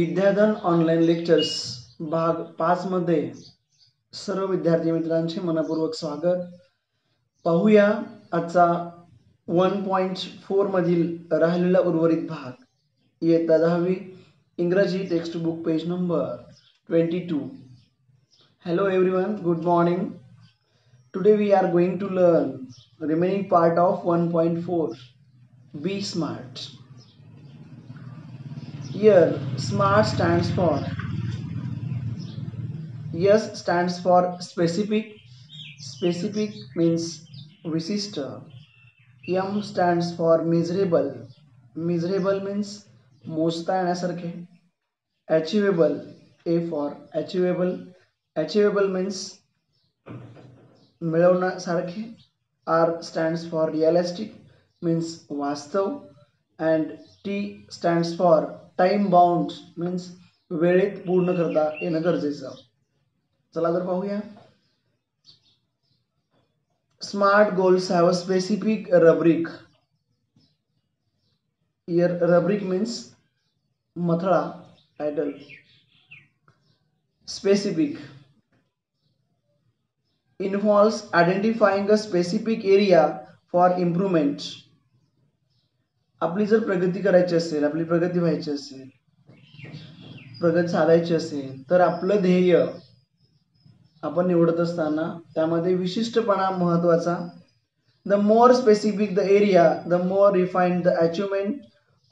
विद्याधन online lectures भाग 5 मध्ये सर्व विद्यार्थी मित्रांचे मनपूर्वक स्वागत. पाहूया आजचा 1.4 मधील राहिलेला उर्वरित भाग. इयत्ता 10वी इंग्रजी text book page number 22. Hello everyone, good morning. Today we are going to learn remaining part of 1.4. Be smart. Here SMART stands for S stands for specific. Specific means विशिष्ट. M stands for measurable. Measurable means मोजता येण्यासारखे. Achievable. A for achievable. Achievable means मिळवण्यासारखे. R stands for realistic means वास्तव. And T stands for time bound means वेळेत पूर्ण करता येणं गरजेचं. चला तर पाहूया. Smart goals have a specific rubric. Here rubric means मथळा, title. Specific involves identifying a specific area for improvement. आपली जर प्रगती करायची असेल, आपली प्रगती व्हायची असेल, प्रगती साधायची असेल तर आपलं ध्येय आपण निवडत असताना त्यामध्ये विशिष्टपणा महत्त्वाचा. The more specific the area the more refined the achievement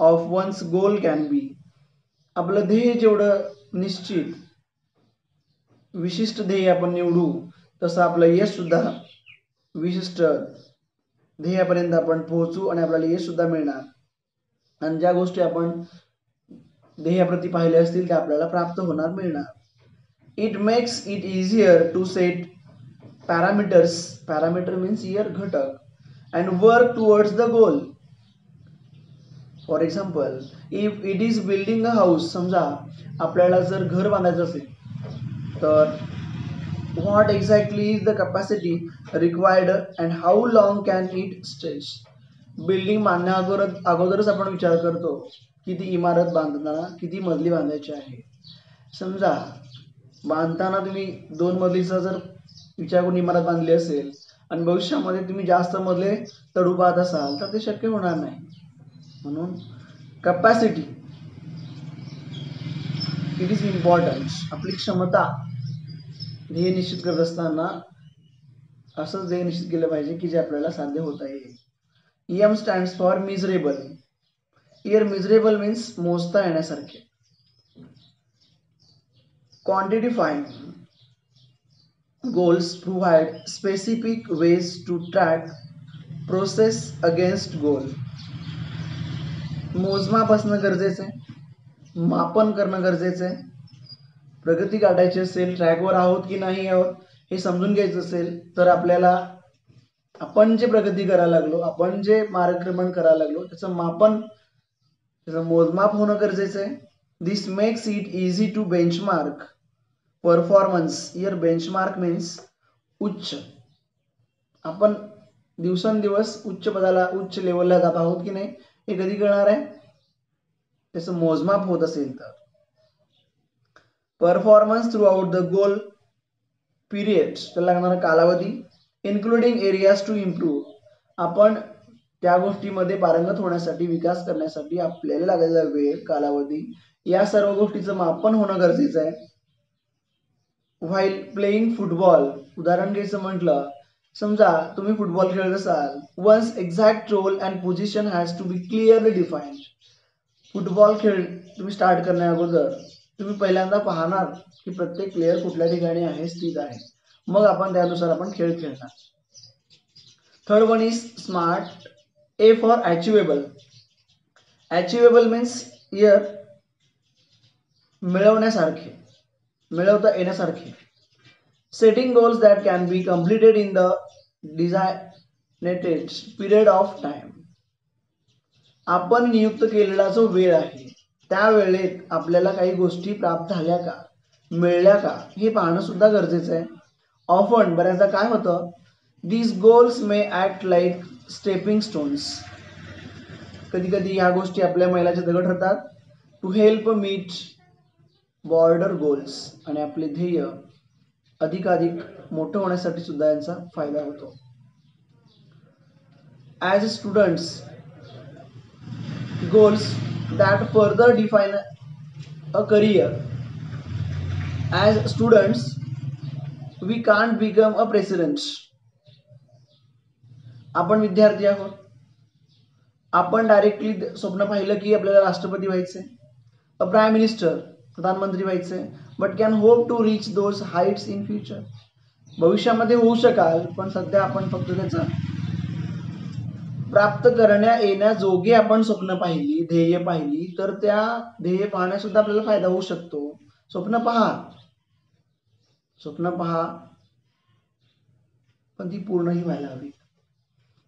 of one's goal can be. आपलं ध्येय जेवढं निश्चित विशिष्ट ध्येय आपण निवडू तसं आपलं यश सुद्धा विशिष्ट ध्येयापर्यंत आपण पोहोचू आणि आपल्याला यश सुद्धा मिळणार. आणि ज्या गोष्टी आपण ध्येयाप्रती पाहिल्या असतील त्या आपल्याला प्राप्त होणार, मिळणार. It makes it easier to set parameters. Parameter means इयर घटक. And work towards the goal. For example if it is building a house. समजा आपल्याला जर घर बांधायचं असेल तर what exactly is the capacity required and how long can it stretch. Building बांधण्या अगोदरच आपण विचार करतो की ती इमारत बांधताना किती मजली बांधायची आहे. समजा बांधताना तुम्ही 2 मजलीचा जर विचार करून इमारत बांधली असेल आणि भविष्यामध्ये तुम्ही जास्त मजले तडू पाहत असाल तर ते शक्य होणार नाही. म्हणून कॅपॅसिटी इट इज इम्पॉर्टंट. आपली क्षमता ध्येय निश्चित करत असताना असंच ध्येय निश्चित केलं पाहिजे की जे आपल्याला साध्य होता येईल. M stands for measurable. Here measurable means मोजता येण्यासारखे. Quantifying goals provide specific ways to track process against goal. मोजमाप असणं गरजेचं आहे, मापन करणं गरजेचं आहे. प्रगती गाठायची असेल, ट्रॅकवर आहोत की नाही आहोत हे समजून घ्यायचं असेल तर आपल्याला आपण जे प्रगती करायला लागलो, आपण जे मार्गक्रमण करायला लागलो त्याचं मापन, त्याचं मोजमाप होणं गरजेचं आहे. This makes it easy to benchmark performance. Here benchmark means उच्च. आपण दिवसेंदिवस उच्च लेवलला जात आहोत की नाही हे कधी कळणार आहे, त्याचं मोजमाप होत असेल तर. Performance throughout the goal period. त्याला लागणारा कालावधी. Including areas to improve. आपण त्या गोष्टीमध्ये पारंगत होण्यासाठी, विकास करण्यासाठी आपल्याला लागलेला वेळ, कालावधी या सर्व गोष्टीचं मापन होणं गरजेचं आहे. While playing football. उदाहरण घ्यायचं म्हटलं, समजा तुम्ही फुटबॉल खेळत असाल. One's exact role and position has to be clearly defined. Football खेळ तुम्ही स्टार्ट करण्या अगोदर तुम्ही पहिल्यांदा पाहणार की प्रत्येक प्लेयर कुठल्या ठिकाणी आहे, स्थित आहे. मग आपण त्यानुसार आपण खेळ खेळणार. Third one is smart. A for achievable. Achievable means here मिळवण्यासारखे, मिळवता येण्यासारखे. Setting goals that can be completed in the designated period of time. आपण नियुक्त केलेला जो वेळ आहे त्या वेळेत आपल्याला काही गोष्टी प्राप्त झाल्या का, मिळल्या का हे पाहणं सुद्धा गरजेचं आहे. ऑफन बऱ्याचदा काय होतं, these goals may act like stepping stones. कधी कधी ह्या गोष्टी आपल्या मैलाचे दगड ठरतात. To help meet border goals आणि आपले ध्येय अधिकाधिक मोठं होण्यासाठी सुद्धा यांचा फायदा होतो. As students goals that further define a career. As students, we can't become a president. आपण विद्यार्थी आहोत. आपण डायरेक्टली स्वप्न पाहिलं की आपल्याला राष्ट्रपती व्हायचंय, अ प्राईम मिनिस्टर, प्रधानमंत्री व्हायचंय, but can hope to reach those heights in future. भविष्यामध्ये होऊ शकाल, पण सध्या आपण फक्त त्याचा प्राप्त करण्या येण्याजोगे आपण स्वप्न पाहिली, ध्येय पाहिली, तर त्या ध्येय पाहण्यास सुद्धा आपल्याला फायदा होऊ शकतो. स्वप्न पहा, पण ती पूर्णही व्हायला हवी.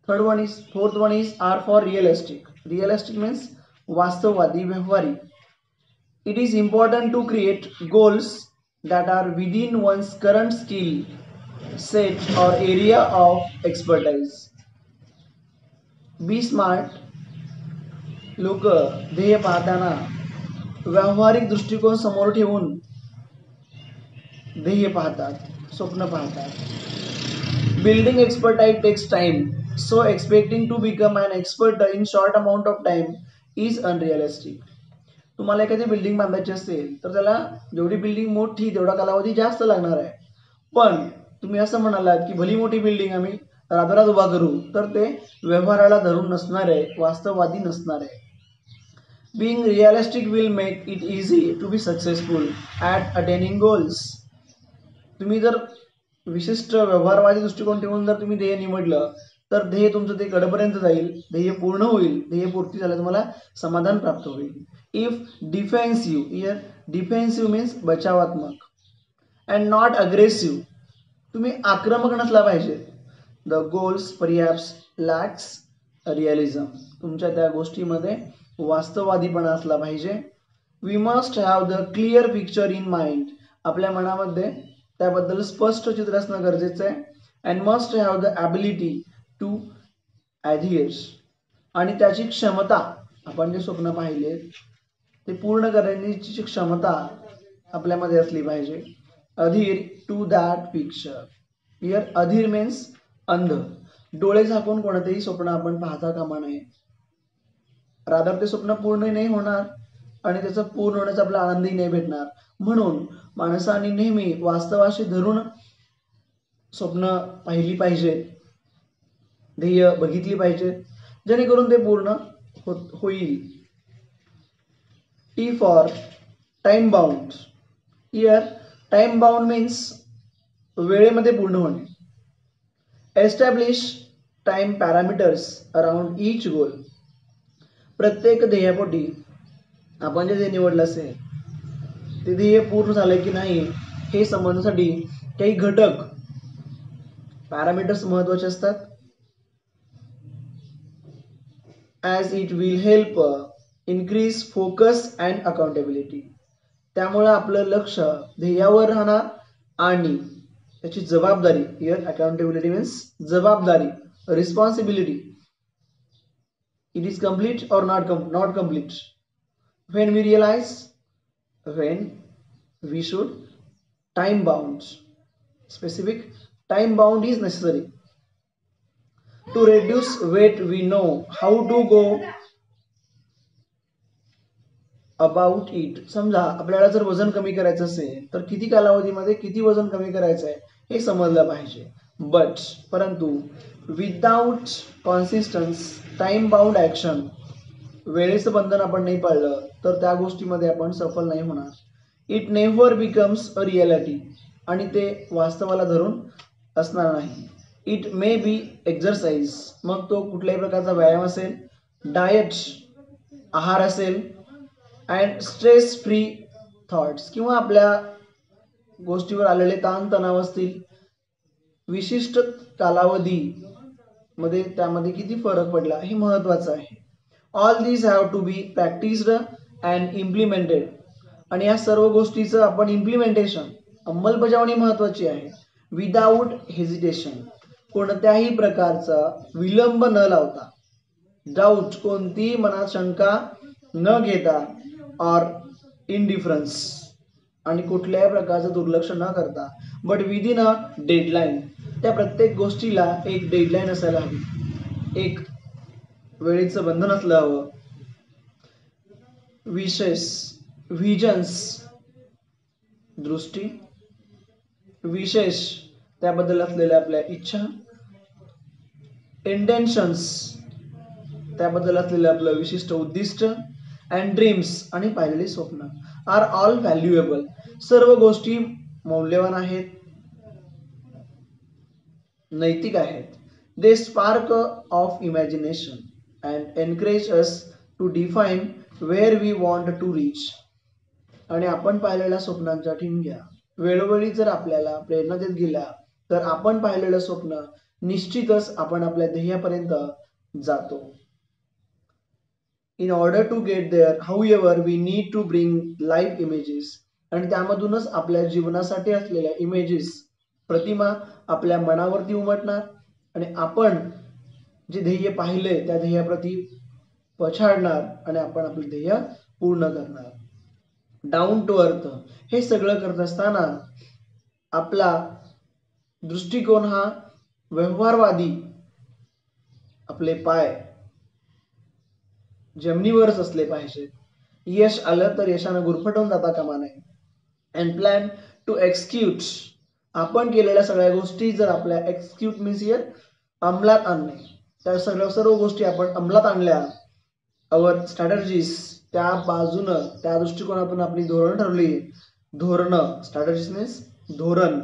Fourth one is R for realistic. Realistic means वास्तववादी, व्यवहारिक. It is important to create goals that are within one's current skill set or area of expertise. Be smart. लोक ध्येय पाहताना व्यावहारिक दृष्टिकोन समोर ठेवून ध्येय पाहतात, स्वप्न पाहतात. Building expertise takes time, so expecting to become an expert in short amount of time is unrealistic. तुम्हाला एखादी बिल्डिंग बांधायची असेल तर त्याला जेवढी बिल्डिंग मोठी तेवढा कालावधी जास्त लागणार आहे. पण तुम्ही असं म्हणालात की भली मोठी बिल्डिंग आम्ही रातोरात उभा करू, तर ते व्यवहाराला धरून नसणार आहे, वास्तववादी नसणार आहे. Being realistic will make it easy to be successful at attaining goals. तुम्ही जर विशिष्ट व्यवहारवादी दृष्टिकोन ठेवून जर तुम्ही ध्येय निवडलं तर ध्येय तुमचं ते कडेपर्यंत जाईल, ध्येय पूर्ण होईल, ध्येय पूर्ती झालं तुम्हाला समाधान प्राप्त होईल. इफ डिफेन्सिव्ह मीन्स बचावात्मक अँड नॉट अग्रेसिव्ह. तुम्ही आक्रमक नसला पाहिजे. The goals perhaps lacks realism. तुमच्या त्या गोष्टीमध्ये वास्तववादीपणा असला पाहिजे. We must have the clear picture in mind. आपल्या मनामध्ये त्याबद्दल स्पष्ट चित्र असणं गरजेचं आहे. And must have the ability to adheres. आणि त्याची क्षमता, आपण जे स्वप्न पाहिले ते पूर्ण करण्याची क्षमता आपल्यामध्ये असली पाहिजे. Adhere to that picture. Here adhere means अंध. डोळे झाकून कोणतेही स्वप्न आपण पाहता कामा नये. रादर ते स्वप्न पूर्ण नाही होणार आणि त्याचं पूर्ण होण्याचा आपला आनंदही नाही भेटणार. म्हणून माणसाने नेहमी वास्तवाशी धरून स्वप्न पाहिली पाहिजेत, ध्येय बघितली पाहिजेत, जेणेकरून ते पूर्ण होईल. T for time bound. Here time bound means वेळेमध्ये पूर्ण होणे. Establish time parameters around each goal. प्रत्येक ध्येयापोटी आपण जे निवडलं असेल ते ध्येय पूर्ण झालंय की नाही हे समजण्यासाठी काही घटक पॅरामीटर्स महत्वाचे असतात. As it will help increase focus and accountability. त्यामुळे आपलं लक्ष ध्येयावर राहणार आणि त्याची जबाबदारी. हिअर अकाउंटेबिलिटी मीन्स जबाबदारी, responsibility. It is complete or not complete. When we realize when we should time bound. Specific time bound is necessary. To reduce weight, we know how to go about it. समजा आपल्याला जर वजन कमी करायचं असेल तर किती कालावधीमध्ये किती वजन कमी करायचं आहे हे समजलं पाहिजे. परंतु विदाउट कॉन्सिस्टन्स टाइम बाउंड ॲक्शन, वेळेचं बंधन आपण नाही पाळलं तर त्या गोष्टीमध्ये आपण सफल नाही होणार. It never becomes a reality. आणि ते वास्तवाला धरून असणार नाही. It may be exercise. मग तो कुठल्याही प्रकारचा व्यायाम असेल, डाएट आहार असेल, अँड स्ट्रेस फ्री थॉट्स किंवा आपल्या गोष्टीवर आलेले ताणतणाव असतील. विशिष्ट कालावधी मध्ये त्यामध्ये किती फरक पडला हे महत्वाचं आहे. All these have to be practised and implemented. आणि या सर्व गोष्टीचं आपण इम्प्लिमेंटेशन, अंमलबजावणी महत्वाची आहे. विदाउट हेजिटेशन, कोणत्याही प्रकारचा विलंब न लावता. डाऊट, कोणतीही मनात शंका न घेता. ऑर इनडिफरन्स, आणि कुठल्याही प्रकारचं दुर्लक्ष न करता बट विदिन अ डेडलाईन, त्या प्रत्येक गोष्टीला एक डेडलाईन असायला हवी, एक वेळेचं बंधन असलं हवं. विशेष व्हिजन्स, दृष्टी, विशेष त्याबद्दल असलेल्या आपल्या इच्छा, इंटेन्शन्स त्याबद्दल असलेलं आपलं विशिष्ट उद्दिष्ट, अँड ड्रीम्स आणि पाहिलेली स्वप्न आर ऑल व्हॅल्युएबल. सर्व गोष्टी मौल्यवान आहेत, नैतिक आहेत. They spark of imagination and encourage us to define where we want to reach. आणि आपण पाहिलेल्या स्वप्नांच्या ठिणग्या वेळोवेळी जर आपल्याला प्रेरणा देत गेल्या तर आपण पाहिलेलं स्वप्न निश्चितच आपण आपल्या ध्येयापर्यंत जातो. In order to get there however we need to bring live images. आणि त्यामधूनच आपल्या जीवनासाठी असलेल्या इमेजेस, प्रतिमा आपल्या मनावरती उमटणार आणि आपण जे ध्येय पाहिले त्या ध्येयाप्रती पछाडणार आणि आपण आपले ध्येय पूर्ण करणार. डाऊन टू अर्थ हे सगळं करत असताना आपला दृष्टिकोन हा व्यवहारवादी, आपले पाय जमिनीवरच असले पाहिजेत. यश आलं तर यशानं गुरफटून जाता कामा नये. अँड प्लॅन टू एक्झिक्यूट, आपण केलेल्या सगळ्या गोष्टी जर आपल्या एक्झिक्यूट मीन्स हिअर अंमलात आणणे, त्या सर्व गोष्टी आपण अंमलात आणल्या, अवर स्ट्रॅटर्जीज त्या बाजूनं त्या दृष्टिकोनातून आपली धोरण ठरवली. धोरणं, स्ट्रॅटर्जीज मीन्स धोरण.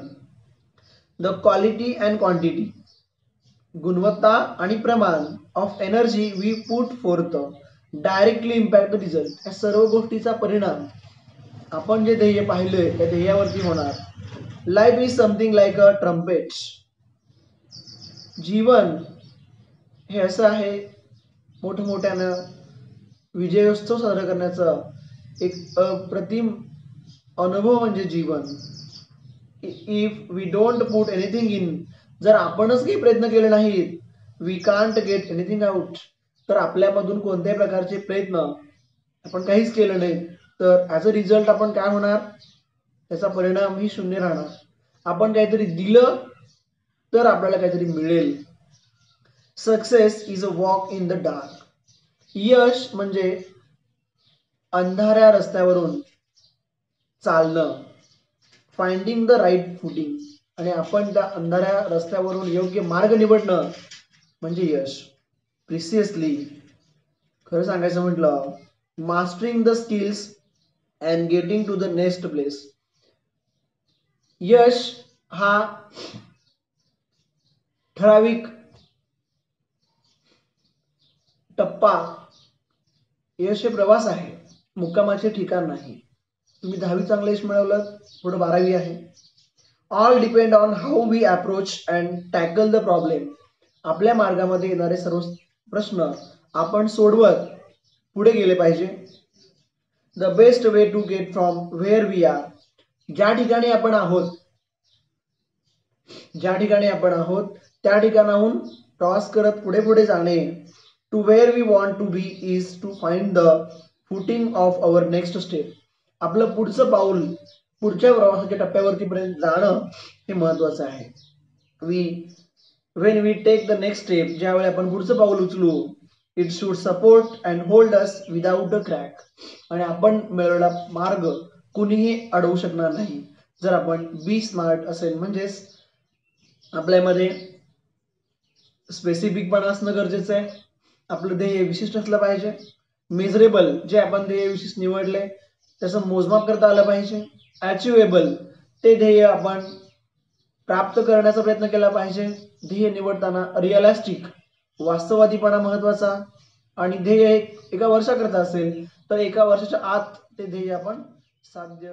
द क्वालिटी अँड क्वांटिटी, गुणवत्ता आणि प्रमाण of energy we put forth directly impact the result. या सर्व गोष्टीचा परिणाम आपण जे ध्येय पाहिलंय त्या ध्येयावरती होणार. Life is something like a trumpet, जीवन हे असं आहे मोठमोठ्यानं विजयोत्सव साजरा करण्याचं एक अप्रतिम अनुभव म्हणजे जीवन. If we don't put anything in, जर आपणच काही प्रयत्न केले नाहीत, we can't get anything out, तर आपल्यामधून कोणत्याही प्रकारचे प्रयत्न आपण काहीच केलं नाही तर ॲज अ रिझल्ट आपण काय होणार, त्याचा परिणाम ही शून्य राहणार. आपण काहीतरी दिलं तर आपल्याला काहीतरी मिळेल. Success is a walk in the dark, यश म्हणजे अंधाऱ्या रस्त्यावरून चालणं. फाइंडिंग द राईट फुटिंग, आणि आपण त्या अंधाऱ्या रस्त्यावरून योग्य मार्ग निवडणं म्हणजे यश. प्रिसियसली, खरं सांगायचं म्हटलं, mastering the skills and getting to the next place. यश हा ठराविक टप्पा, यश हे प्रवास आहे, मुक्कामाचे ठिकाण नाही. तुम्ही 10वी चांगलं यश मिळवलं, पुढे 12वी आहे. All depend on how we approach and tackle the problem. आपल्या मार्गामध्ये येणारे सर्व प्रश्न आपण सोडवत पुढे गेले पाहिजे. The best way to get from where we are, ज्या ठिकाणी आपण आहोत त्या ठिकाणाहून प्रवास करत पुढे पुढे जाणे. To where we want to be is to find the footing of our next step. आपलं पुढचं पाऊल पुढच्या प्रवासाच्या टप्प्यावरती पर्यंत जाणं हे महत्वाचं आहे. When we take the next step, ज्यावेळी आपण पुढचं पाऊल उचलू, it should support and hold us without a crack. आणि आपण मिळवलेला मार्ग कुणीही अडवू शकणार नाही जर आपण बी स्मार्ट असेल. म्हणजेच आपल्यामध्ये स्पेसिफिकपणा असणं गरजेचं आहे. आपलं ध्येय विशिष्ट असलं पाहिजे. मेजरेबल, जे आपण ध्येय विशिष्ट निवडले त्याचं मोजमाप करता आलं पाहिजे. अचिवेबल, ते ध्येय आपण प्राप्त करण्याचा प्रयत्न केला पाहिजे. ध्येय निवडताना रिअलिस्टिक, वास्तववादीपणा महत्वाचा. आणि ध्येय एका वर्षाकरता असेल तर एका वर्षाच्या आत ते ध्येय आपण साध्य